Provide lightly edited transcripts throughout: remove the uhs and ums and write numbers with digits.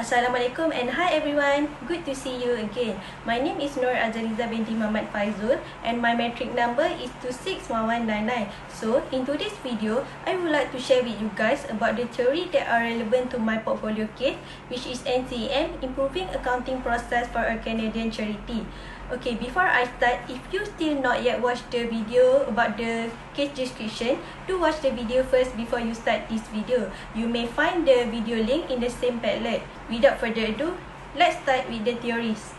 Assalamualaikum and hi everyone. Good to see you again. My name is Nur Azaliza binti Muhammad Faizul and my metric number is 261199. So, in today's video, I would like to share with you guys about the theory that are relevant to my portfolio case, which is NCM, Improving Accounting Process for a Canadian Charity. Okay, before I start, if you still not yet watched the video about the case description, do watch the video first before you start this video. You may find the video link in the same padlet. Without further ado, let's start with the theories.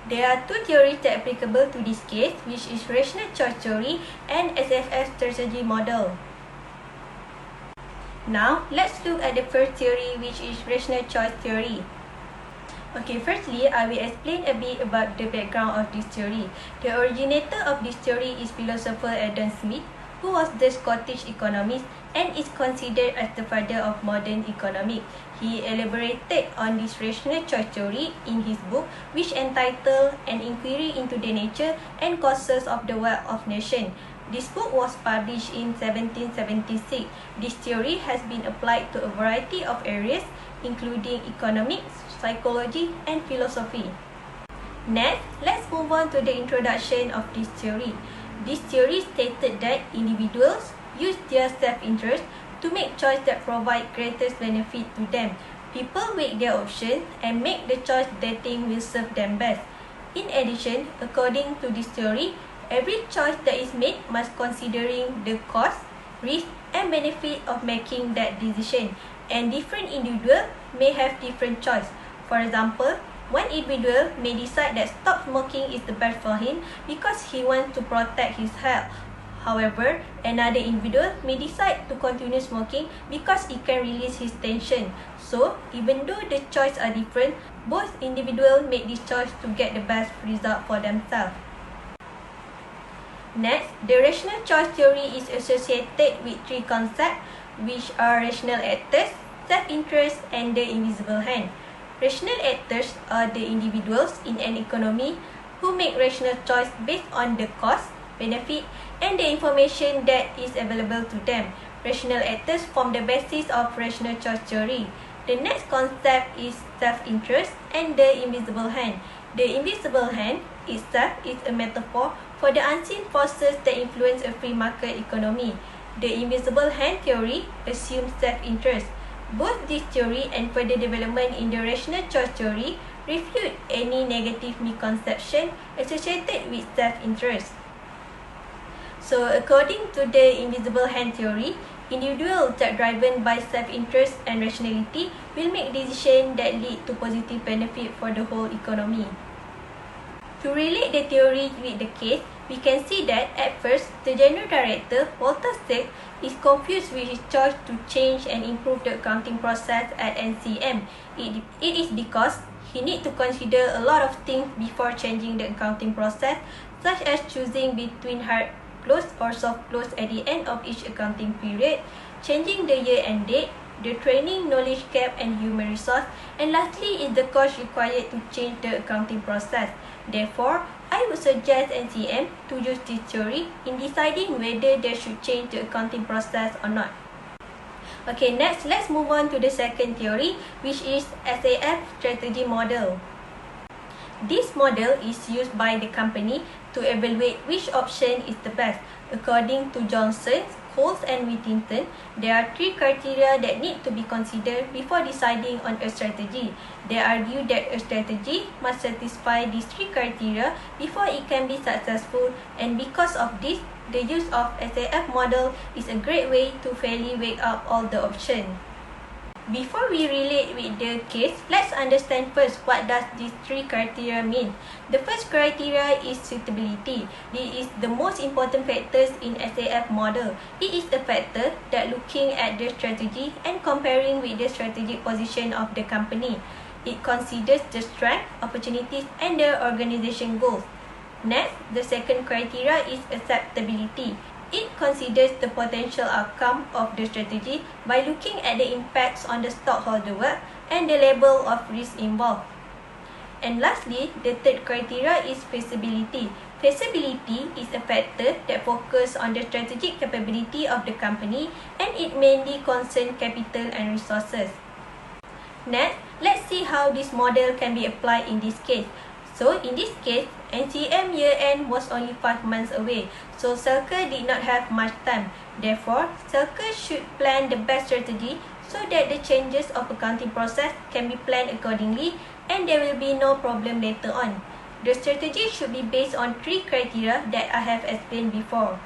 There are two theories that are applicable to this case, which is rational choice theory and SFF strategy model. Now, let's look at the first theory, which is rational choice theory. Okay, firstly, I will explain a bit about the background of this theory. The originator of this theory is philosopher Adam Smith, who was the Scottish economist and is considered as the father of modern economics. He elaborated on this rational choice theory in his book, which entitled An Inquiry into the Nature and Causes of the Wealth of Nations. This book was published in 1776. This theory has been applied to a variety of areas, including economics, psychology, and philosophy. Next, let's move on to the introduction of this theory. This theory stated that individuals use their self-interest to make choices that provide greatest benefit to them. People weigh their options and make the choice they think will serve them best. In addition, according to this theory, every choice that is made must considering the cost, risk, and benefit of making that decision, and different individuals may have different choices. For example, one individual may decide that stop smoking is the best for him because he wants to protect his health. However, another individual may decide to continue smoking because it can release his tension. So, even though the choices are different, both individuals make this choice to get the best result for themselves. Next, the rational choice theory is associated with three concepts, which are rational actors, self-interest, and the invisible hand. Rational actors are the individuals in an economy who make rational choice based on the cost, benefit, and the information that is available to them. Rational actors form the basis of rational choice theory. The next concept is self-interest and the invisible hand. The invisible hand itself is a metaphor for the unseen forces that influence a free market economy. The invisible hand theory assumes self-interest. Both this theory and further development in the rational choice theory refute any negative misconception associated with self-interest. So, according to the invisible hand theory, individuals that are driven by self-interest and rationality will make decisions that lead to positive benefit for the whole economy. To relate the theory with the case, we can see that at first, the General Director, Walter Stagg, is confused with his choice to change and improve the accounting process at NCM. It is because he needs to consider a lot of things before changing the accounting process, such as choosing between hard close or soft close at the end of each accounting period, changing the year-end date, the training, knowledge gap, and human resource, and lastly is the cost required to change the accounting process. Therefore, I would suggest NCM to use this theory in deciding whether they should change the accounting process or not. Okay, next, let's move on to the second theory, which is SAF strategy model. This model is used by the company to evaluate which option is the best. According to Johnson, Coles, and Whittington, there are three criteria that need to be considered before deciding on a strategy. They argue that a strategy must satisfy these three criteria before it can be successful, and because of this, the use of SAF model is a great way to fairly weigh up all the options. Before we relate with the case, let's understand first what does these three criteria mean. The first criteria is suitability. This is the most important factors in SAF model. It is a factor that looking at the strategy and comparing with the strategic position of the company. It considers the strength, opportunities, and the organization goals. Next, the second criteria is acceptability. It considers the potential outcome of the strategy by looking at the impacts on the stockholder wealth and the level of risk involved. And lastly, the third criteria is feasibility. Feasibility is a factor that focuses on the strategic capability of the company, and it mainly concerns capital and resources. Next, let's see how this model can be applied in this case. So, in this case, NCM year-end was only 5 months away, so Selker did not have much time. Therefore, Selker should plan the best strategy so that the changes of accounting process can be planned accordingly and there will be no problem later on. The strategy should be based on 3 criteria that I have explained before.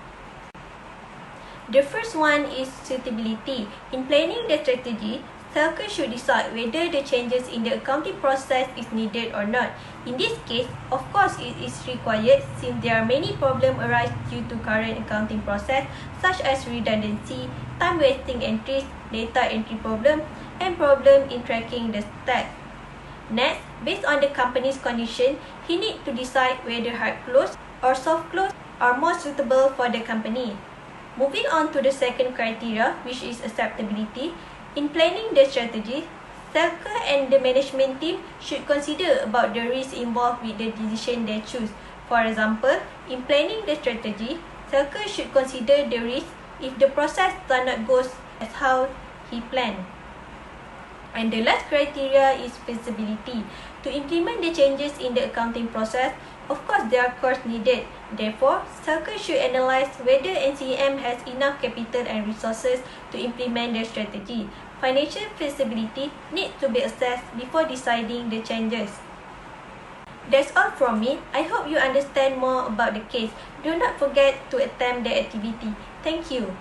The first one is suitability. In planning the strategy, Selker should decide whether the changes in the accounting process is needed or not. In this case, of course it is required since there are many problems arise due to current accounting process such as redundancy, time-wasting entries, data entry problem, and problem in tracking the stats. Next, based on the company's condition, he needs to decide whether hard close or soft close are more suitable for the company. Moving on to the second criteria, which is acceptability. In planning the strategy, Selker and the management team should consider about the risk involved with the decision they choose. For example, in planning the strategy, Selker should consider the risk if the process does not go as how he planned. And the last criteria is feasibility. To implement the changes in the accounting process, of course there are costs needed. Therefore, Selker should analyze whether NCM has enough capital and resources to implement the strategy. Financial feasibility needs to be assessed before deciding the changes. That's all from me. I hope you understand more about the case. Do not forget to attempt the activity. Thank you.